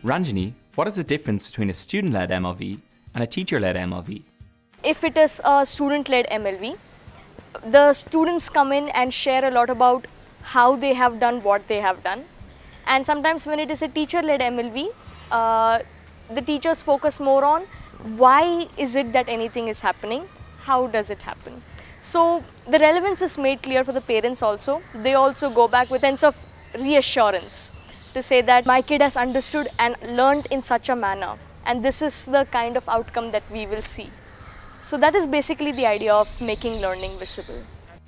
Ranjani, what is the difference between a student-led MLV and a teacher-led MLV? If it is a student-led MLV, the students come in and share a lot about how they have done what they have done. And sometimes when it is a teacher-led MLV, the teachers focus more on why is it that anything is happening, how does it happen. So the relevance is made clear for the parents also. They also go back with a sense of reassurance to say that my kid has understood and learned in such a manner, and this is the kind of outcome that we will see. So that is basically the idea of making learning visible.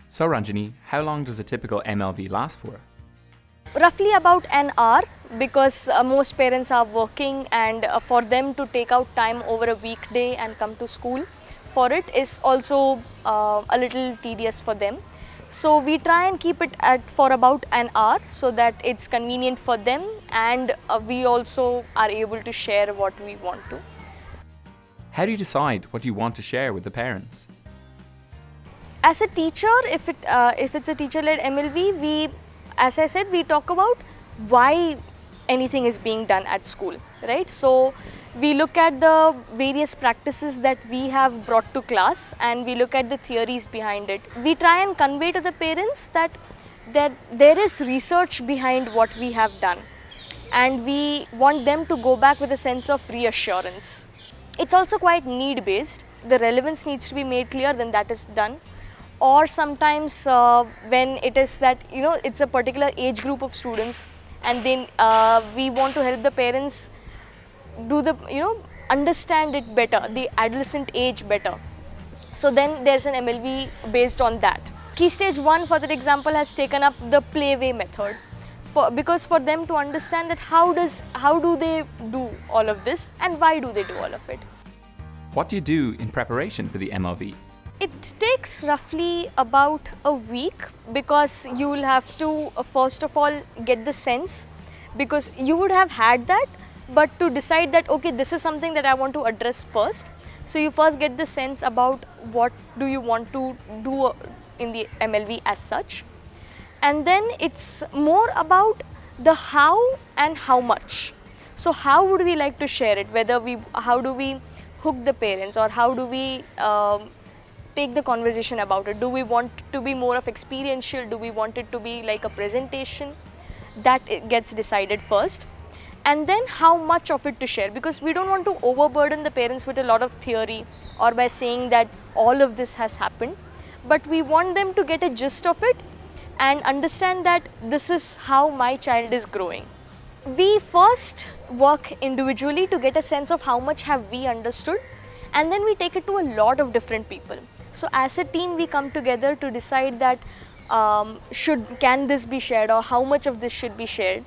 So Ranjani, how long does a typical MLV last for? Roughly about an hour, because most parents are working, and for them to take out time over a weekday and come to school for it is also a little tedious for them. So we try and keep it for about an hour so that it's convenient for them, and we also are able to share what we want to. How do you decide what you want to share with the parents? As a teacher, if it's a teacher-led MLV, as I said, we talk about why anything is being done at school, right? So we look at the various practices that we have brought to class, and we look at the theories behind it. We try and convey to the parents that there is research behind what we have done, and we want them to go back with a sense of reassurance. It's also quite need-based. The relevance needs to be made clear, then that is done. Or sometimes when it is that, it's a particular age group of students, and then we want to help the parents do understand it better, the adolescent age better. So then there's an MLV based on that. Key Stage 1, for that example, has taken up the playway method because for them to understand that how do they do all of this and why do they do all of it. What do you do in preparation for the MLV? It takes roughly about a week, because you will have to first of all get the sense, because you would have had that, but to decide that okay, this is something that I want to address first. So you first get the sense about what do you want to do in the MLV as such, and then it's more about the how and how much. So how would we like to share it, how do we hook the parents, or how do we take the conversation about it? Do we want to be more of experiential? Do we want it to be like a presentation? That gets decided first. And then how much of it to share, because we don't want to overburden the parents with a lot of theory or by saying that all of this has happened, but we want them to get a gist of it and understand that this is how my child is growing. We first work individually to get a sense of how much have we understood, and then we take it to a lot of different people. So as a team, we come together to decide that can this be shared, or how much of this should be shared.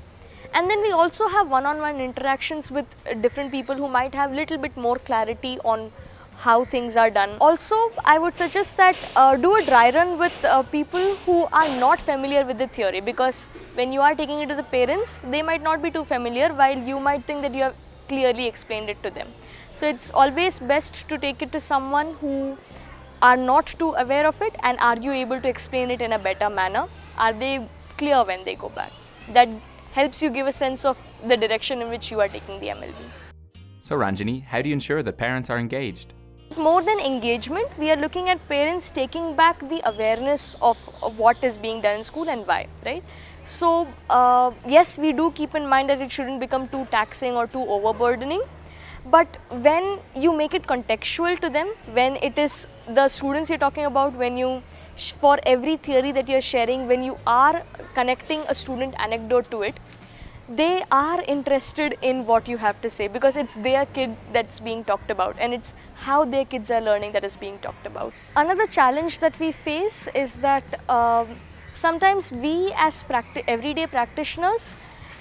And then we also have one-on-one interactions with different people who might have little bit more clarity on how things are done. Also, I would suggest that do a dry run with people who are not familiar with the theory, because when you are taking it to the parents, they might not be too familiar, while you might think that you have clearly explained it to them. So it's always best to take it to someone who are not too aware of it, and are you able to explain it in a better manner? Are they clear when they go back? That helps you give a sense of the direction in which you are taking the MLV. So Ranjani, how do you ensure that parents are engaged? More than engagement, we are looking at parents taking back the awareness of what is being done in school and why, right? So yes, we do keep in mind that it shouldn't become too taxing or too overburdening. But when you make it contextual to them, when it is the students you're talking about, when you, for every theory that you're sharing, when you are connecting a student anecdote to it, they are interested in what you have to say, because it's their kid that's being talked about, and it's how their kids are learning that is being talked about. Another challenge that we face is that sometimes we as everyday practitioners,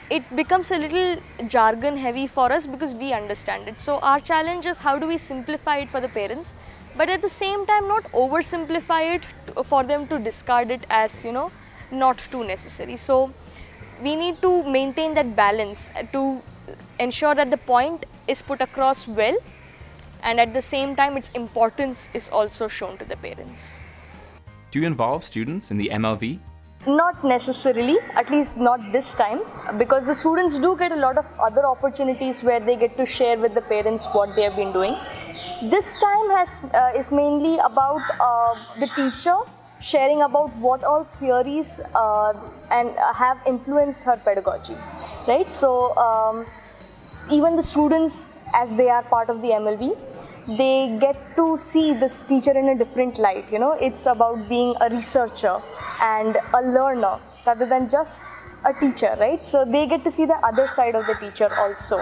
it becomes a little jargon heavy for us because we understand it. So our challenge is how do we simplify it for the parents, but at the same time not oversimplify it for them to discard it as, not too necessary. So we need to maintain that balance to ensure that the point is put across well, and at the same time its importance is also shown to the parents. Do you involve students in the MLV? Not necessarily, at least not this time, because the students do get a lot of other opportunities where they get to share with the parents what they have been doing. This time is mainly about the teacher sharing about what all theories and have influenced her pedagogy, right? So even the students, as they are part of the MLV, they get to see this teacher in a different light. It's about being a researcher and a learner rather than just a teacher, right? So they get to see the other side of the teacher also.